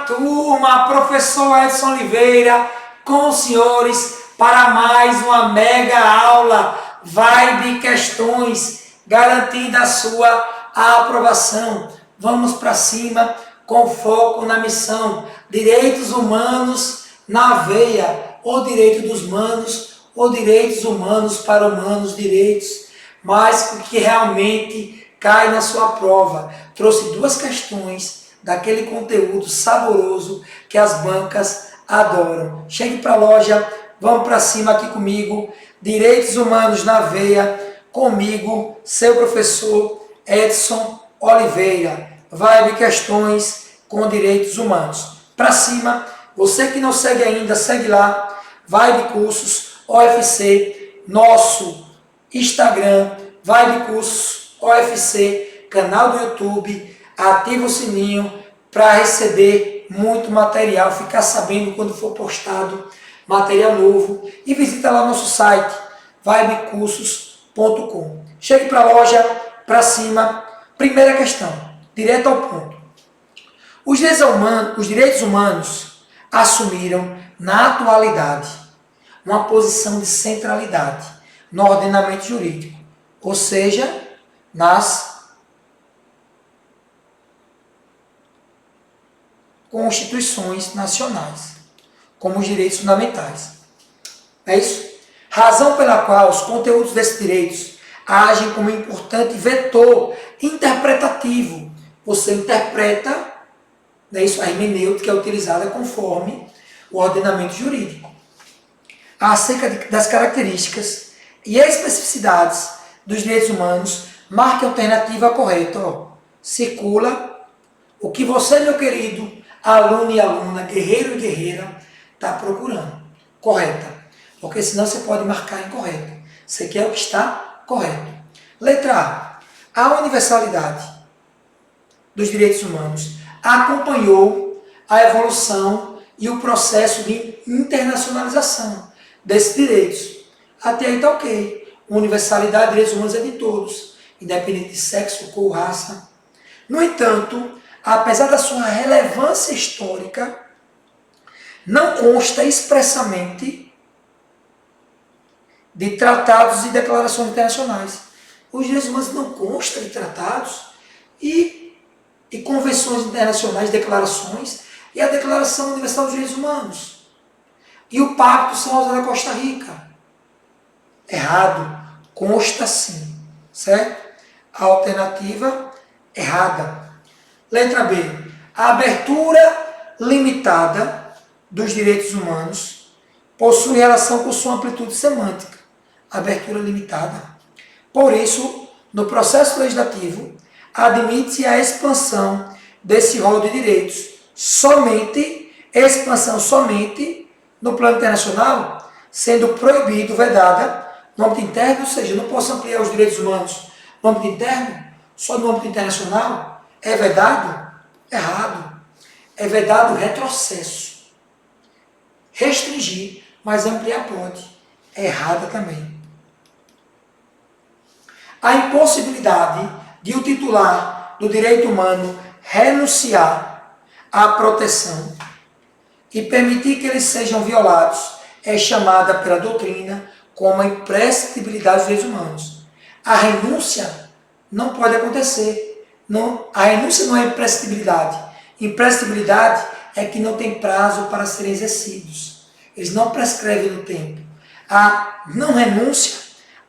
turma, professor Edson Oliveira com os senhores para mais uma mega aula Vibe Questões, garantindo a sua aprovação. Vamos para cima com foco na missão. Direitos humanos na veia, ou direito dos manos, ou direitos humanos para humanos, direitos, mas o que realmente cai na sua prova. Trouxe duas questões daquele conteúdo saboroso que as bancas adoram. Chegue para a loja, vamos para cima aqui comigo. Direitos humanos na veia, comigo, seu professor Edson Oliveira. Vibe Questões com Direitos Humanos. Para cima, você que não segue ainda, segue lá, Vibe Cursos OFC, nosso Instagram, Vibe Cursos OFC, canal do YouTube, ativa o sininho para receber muito material, ficar sabendo quando for postado material novo e visita lá nosso site, vibecursos.com. Chegue para a loja, para cima. Primeira questão, direto ao ponto. Os direitos humanos assumiram, na atualidade, uma posição de centralidade no ordenamento jurídico, ou seja, nas constituições nacionais, como os direitos fundamentais. É isso? Razão pela qual os conteúdos desses direitos agem como importante vetor interpretativo. Você interpreta, não é isso? A hermenêutica é utilizada conforme o ordenamento jurídico. Acerca das características e especificidades dos direitos humanos, marque a alternativa correta. Ó. Circula o que você, meu querido aluno e aluna, guerreiro e guerreira, está procurando. Correta. Porque senão você pode marcar incorreto. Você quer o que está correto. Letra A. A universalidade dos direitos humanos acompanhou a evolução e o processo de internacionalização desses direitos. Até aí está ok. Universalidade de direitos humanos é de todos, independente de sexo, cor, raça. No entanto, apesar da sua relevância histórica, não consta expressamente de tratados e declarações internacionais. Os direitos humanos não constam de tratados e convenções internacionais, declarações, e a Declaração Universal dos Direitos Humanos. E o Pacto São José da Costa Rica. Errado. Consta sim. Certo? A alternativa errada. Letra B. A abertura limitada dos direitos humanos possui relação com sua amplitude semântica. Abertura limitada. Por isso, no processo legislativo, admite a expansão desse rol de direitos. Expansão somente no plano internacional, sendo proibido, vedada, no âmbito interno, ou seja, não posso ampliar os direitos humanos no âmbito interno, só no âmbito internacional. É vedado? Errado. É vedado retrocesso. Restringir, mas ampliar pode. É errada também. A impossibilidade de o titular do direito humano renunciar à proteção e permitir que eles sejam violados é chamada pela doutrina como a imprescritibilidade dos direitos humanos. A renúncia não pode acontecer. Não, a renúncia não é imprescritibilidade. Imprescritibilidade é que não tem prazo para serem exercidos. Eles não prescrevem no tempo. A não renúncia,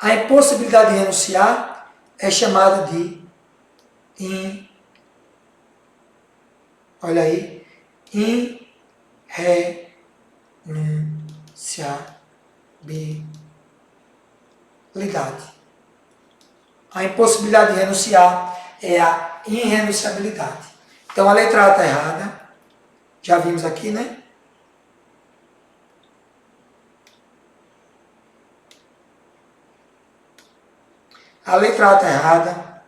a impossibilidade de renunciar, é chamada de irrenunciabilidade. A impossibilidade de renunciar é a irrenunciabilidade. Então a letra A está errada. Já vimos aqui, né? A letra A está errada.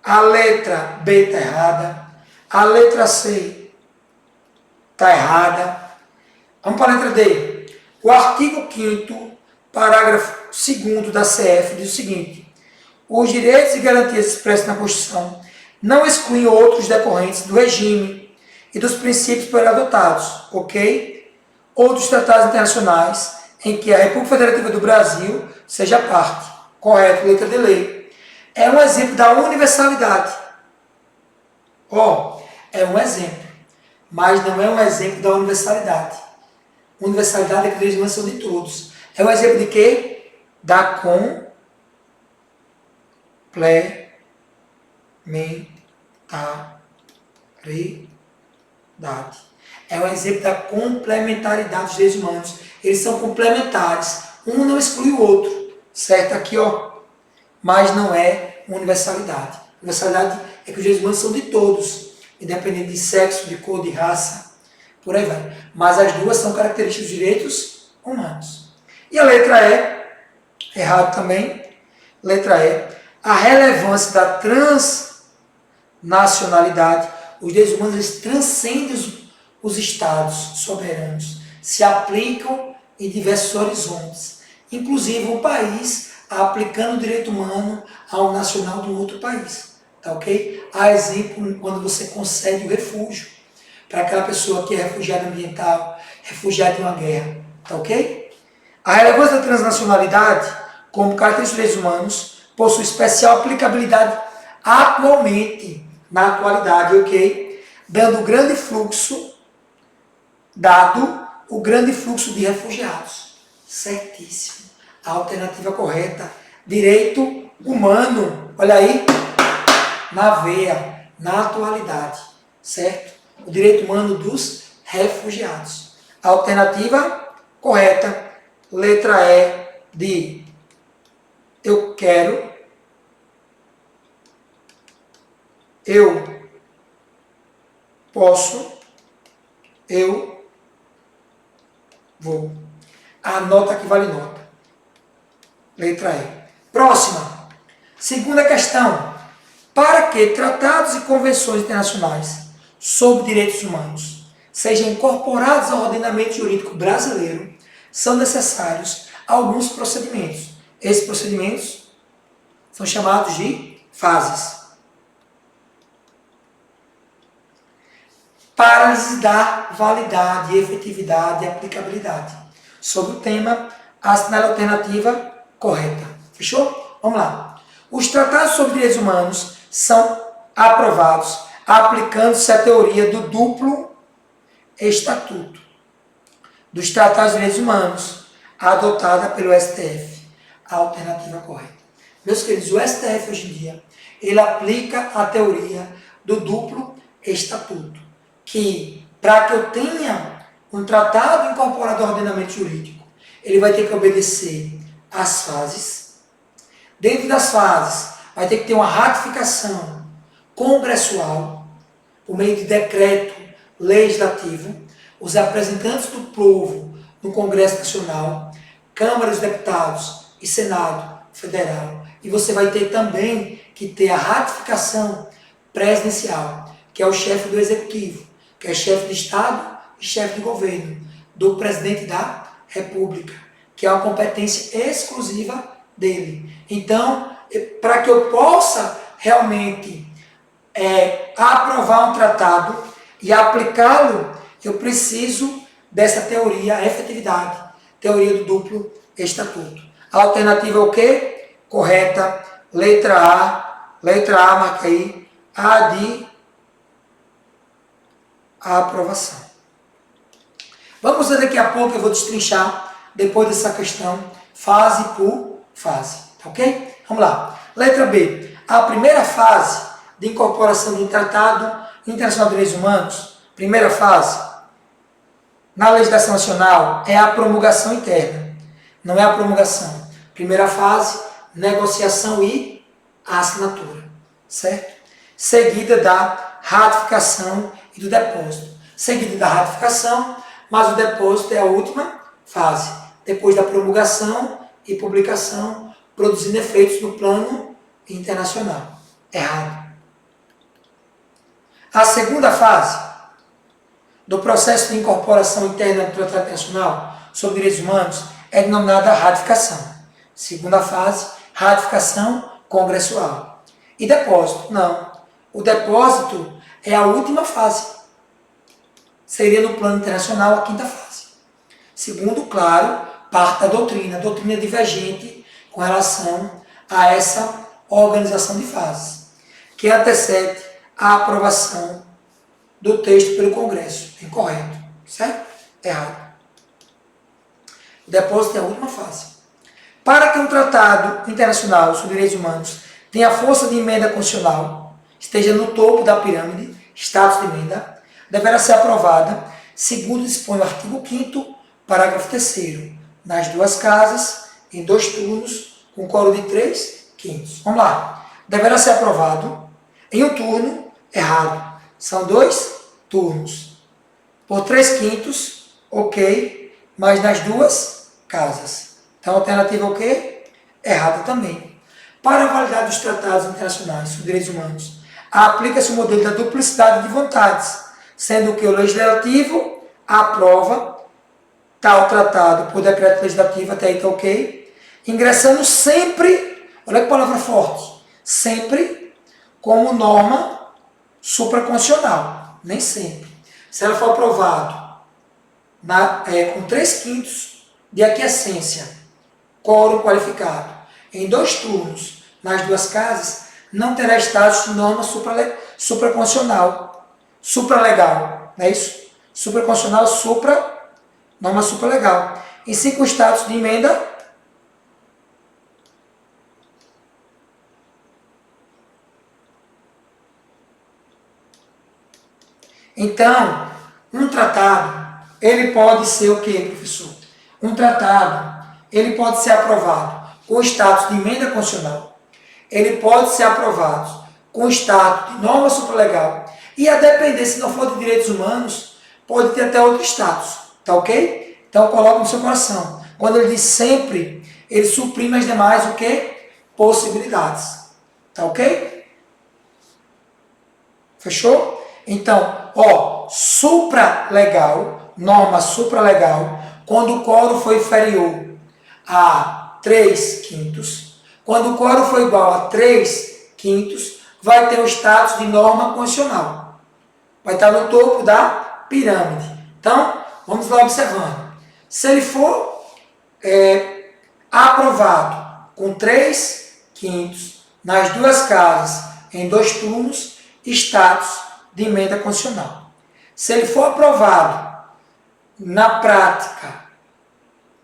A letra B está errada. A letra C está errada. Vamos para a letra D. O artigo 5º, parágrafo 2º da CF diz o seguinte: os direitos e garantias expressos na Constituição não excluem outros decorrentes do regime e dos princípios por ele adotados, ok? Ou dos tratados internacionais em que a República Federativa do Brasil seja parte. Correto, letra de lei. É um exemplo da universalidade. Ó, é um exemplo, mas não é um exemplo da universalidade. Universalidade é que direitos humanos são de todos. É um exemplo de quê? Da complementaridade. É um exemplo da complementaridade dos direitos humanos. Eles são complementares. Um não exclui o outro. Certo? Aqui, ó. Mas não é universalidade. Universalidade é que os direitos humanos são de todos, independente de sexo, de cor, de raça, por aí vai. Mas as duas são características dos direitos humanos. E a letra E, errado também, letra E, a relevância da transnacionalidade. Os direitos humanos eles transcendem os estados soberanos, se aplicam em diversos horizontes, inclusive um país aplicando o direito humano ao nacional de um outro país, tá ok? Há exemplo quando você concede o refúgio para aquela pessoa que é refugiada ambiental, refugiada de uma guerra, tá ok? A relevância da transnacionalidade, como característica dos direitos humanos, possui especial aplicabilidade atualmente, na atualidade, ok? Dado o grande fluxo de refugiados. Certíssimo. A alternativa correta, direito humano, olha aí, na veia, na atualidade, certo? O direito humano dos refugiados. A alternativa correta, letra E de eu quero, eu posso, eu vou. Anota que vale nota. Letra E. Próxima. Segunda questão. Para que tratados e convenções internacionais sobre direitos humanos sejam incorporados ao ordenamento jurídico brasileiro, são necessários alguns procedimentos. Esses procedimentos são chamados de fases. Para lhes dar validade, efetividade e aplicabilidade. Sobre o tema, assinale a alternativa correta. Fechou? Vamos lá. Os tratados sobre direitos humanos são aprovados aplicando-se a teoria do duplo estatuto dos tratados de direitos humanos, adotada pelo STF. A alternativa correta. Meus queridos, o STF hoje em dia, ele aplica a teoria do duplo estatuto, que para que eu tenha um tratado incorporado ao ordenamento jurídico, ele vai ter que obedecer às fases. Dentro das fases, vai ter que ter uma ratificação congressual, por meio de decreto legislativo, os representantes do povo no Congresso Nacional, Câmara dos Deputados e Senado Federal. E você vai ter também que ter a ratificação presidencial, que é o chefe do Executivo, que é chefe de Estado e chefe de governo, do presidente da República, que é uma competência exclusiva dele. Então, para que eu possa realmente aprovar um tratado e aplicá-lo, eu preciso dessa teoria, a efetividade, teoria do duplo estatuto. A alternativa é o quê? Correta, letra A, marca aí, A de a aprovação. Vamos ver daqui a pouco, eu vou destrinchar, depois dessa questão, fase por fase, tá ok? Vamos lá. Letra B. A primeira fase de incorporação de um tratado internacional de direitos humanos, primeira fase, na legislação nacional, é a promulgação interna. Não é a promulgação. Primeira fase, negociação e assinatura, certo? Seguida da ratificação e do depósito. Seguida da ratificação, mas o depósito é a última fase. Depois da promulgação e publicação, produzindo efeitos no plano internacional. Errado. A segunda fase do processo de incorporação interna do Tratado Internacional sobre Direitos Humanos é denominada ratificação. Segunda fase, ratificação congressual. E depósito? Não. O depósito é a última fase. seria no plano internacional a quinta fase. Segundo, claro, parte da doutrina. A doutrina é divergente com relação a essa organização de fases, que antecede a aprovação do texto pelo Congresso. Incorreto, certo? Errado. O depósito é a última fase. Para que um tratado internacional sobre direitos humanos tenha força de emenda constitucional, esteja no topo da pirâmide, status de emenda, deverá ser aprovada, segundo dispõe o artigo 5º, parágrafo 3º, nas duas casas, em 2 turnos, com quórum de 3/5. Vamos lá. Deverá ser aprovado em um turno, errado. São 2 turnos. Por 3/5, ok, mas nas duas casas. Então, a alternativa é o quê? Errada também. Para a validade dos tratados internacionais sobre direitos humanos, aplica-se o modelo da duplicidade de vontades, sendo que o legislativo aprova tal tratado por decreto legislativo, até aí está ok, ingressando sempre, olha que palavra forte, sempre como norma supraconstitucional, nem sempre. Se ela for aprovado com 3/5 de aquiescência, quórum qualificado, em 2 turnos, nas duas casas, não terá status de norma supraconstitucional, supralegal, não é isso? Supraconstitucional, norma supralegal. Em 5 status de emenda, então, um tratado, ele pode ser o quê, professor? Um tratado, ele pode ser aprovado com status de emenda constitucional, ele pode ser aprovado com status de norma supralegal, e a depender, se não for de direitos humanos, pode ter até outro status, tá ok? Então, coloque no seu coração. Quando ele diz sempre, ele suprime as demais, o quê? Possibilidades, tá ok? Fechou? Então, supralegal, norma supralegal, quando o quórum for inferior a 3/5, quando o quórum for igual a 3/5, vai ter o status de norma constitucional. Vai estar no topo da pirâmide. Então, vamos lá observando. Se ele for aprovado com 3/5 nas duas casas, em 2 turnos, status de emenda constitucional. Se ele for aprovado na prática,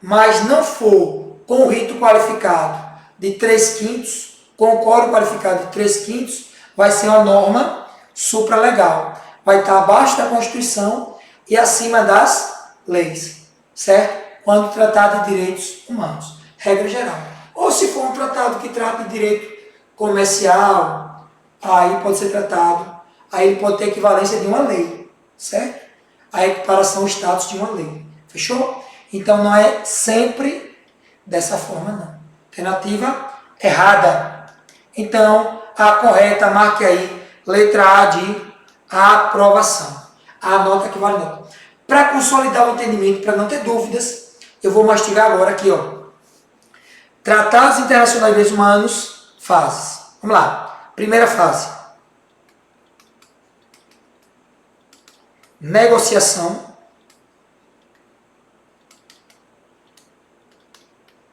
mas não for com o rito qualificado de 3/5, com o quórum qualificado de 3/5, vai ser uma norma supralegal. Vai estar abaixo da Constituição e acima das leis, certo? Quando tratar de direitos humanos, regra geral. Ou se for um tratado que trata de direito comercial, aí pode ser tratado, aí ele pode ter equivalência de uma lei, certo? A equiparação ao status de uma lei. Fechou? Então não é sempre dessa forma, não. Alternativa errada. Então, a correta, marque aí, letra A de aprovação. A nota que vale nota. Para consolidar o entendimento, para não ter dúvidas, eu vou mastigar agora aqui, ó. Tratados internacionais de direitos humanos, fases. Vamos lá. Primeira fase. Negociação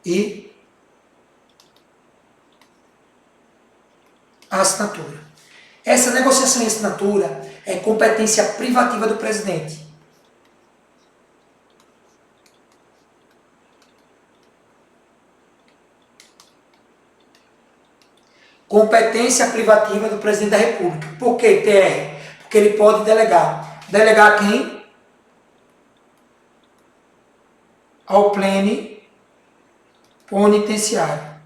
e assinatura. Essa negociação e assinatura é competência privativa do presidente. Competência privativa do presidente da República. Por que, TR? Porque ele pode delegar. Delegar a quem? Ao plenipotenciário.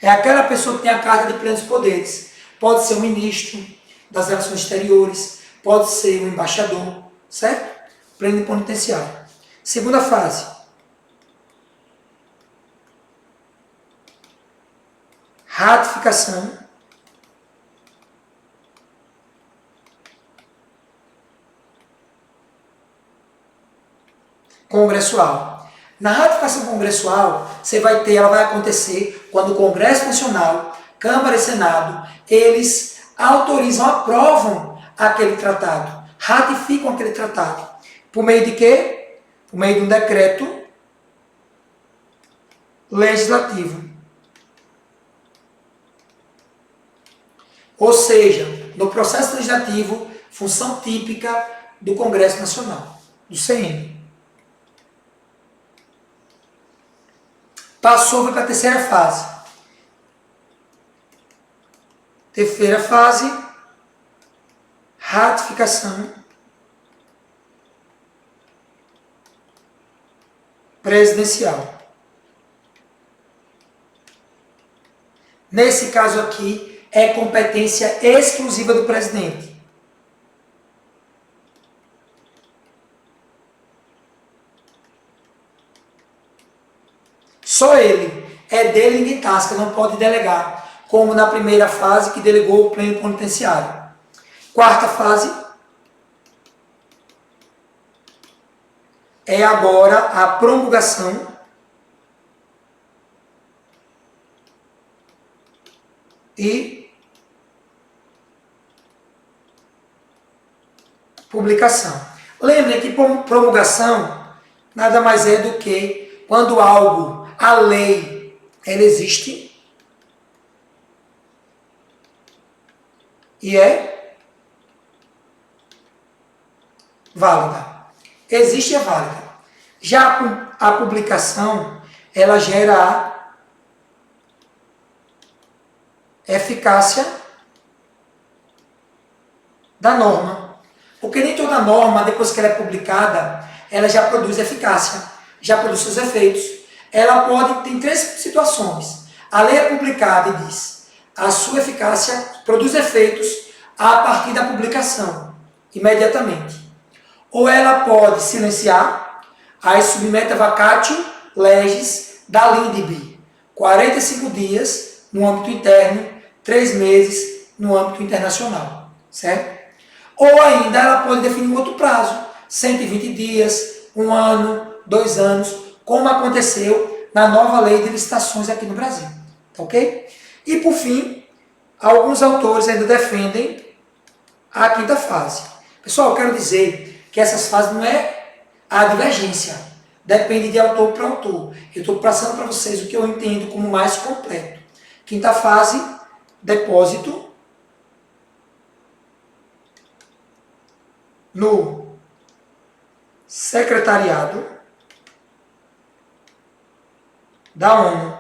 É aquela pessoa que tem a carga de plenos poderes. Pode ser o ministro das Relações Exteriores, pode ser o embaixador, certo? Plenipotenciário. Segunda fase. Ratificação congressual. Na ratificação congressual, ela vai acontecer quando o Congresso Nacional, Câmara e Senado, eles autorizam, aprovam aquele tratado, ratificam aquele tratado. Por meio de quê? Por meio de um decreto legislativo. Ou seja, no processo legislativo, função típica do Congresso Nacional, do CN. Passou para a terceira fase. Terceira fase, ratificação presidencial. Nesse caso aqui, é competência exclusiva do presidente. Só ele. É dele ninguém tasca, não pode delegar, como na primeira fase que delegou o pleno penitenciário. Quarta fase é agora a promulgação e publicação. Lembre que promulgação nada mais é do que quando algo, a lei, ela existe e é válida. Existe e é válida. Já a publicação, ela gera a eficácia da norma. Porque nem toda norma, depois que ela é publicada, ela já produz eficácia, já produz seus efeitos. Ela pode, tem três situações. A lei é publicada e diz, a sua eficácia produz efeitos a partir da publicação, imediatamente. Ou ela pode silenciar, aí submete a vacatio legis da LINDB, 45 dias no âmbito interno, 3 meses no âmbito internacional, certo? Ou ainda ela pode definir um outro prazo, 120 dias, 1 ano, 2 anos, como aconteceu na nova lei de licitações aqui no Brasil, tá ok? E por fim, alguns autores ainda defendem a quinta fase. Pessoal, eu quero dizer que essas fases não é a divergência, depende de autor para autor. Eu estou passando para vocês o que eu entendo como mais completo. Quinta fase, depósito no secretariado da ONU.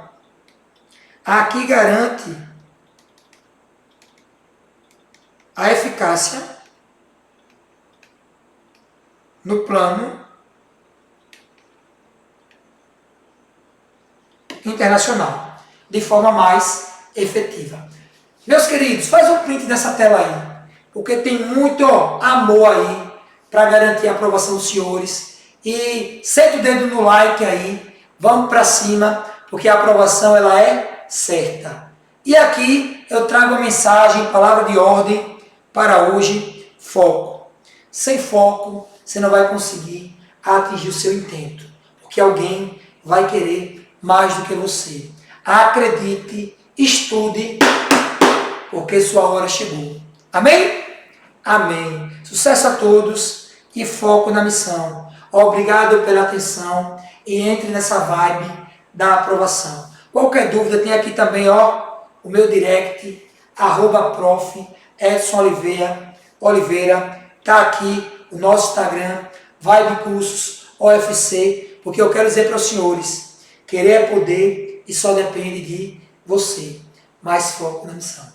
Aqui garante a eficácia no plano internacional, de forma mais efetiva. Meus queridos, faz um print dessa tela aí, porque tem muito amor aí para garantir a aprovação dos senhores. E senta o dedo no like aí, vamos para cima, porque a aprovação ela é certa. E aqui eu trago a mensagem, palavra de ordem para hoje, foco. Sem foco, você não vai conseguir atingir o seu intento, porque alguém vai querer mais do que você. Acredite, estude, porque sua hora chegou. Amém? Amém. Sucesso a todos e foco na missão. Obrigado pela atenção e entre nessa vibe da aprovação. Qualquer dúvida, tem aqui também o meu direct, @prof. Edson Oliveira. Está aqui o nosso Instagram, Vibe Cursos OFC, porque eu quero dizer para os senhores, querer é poder e só depende de você. Mais foco na missão.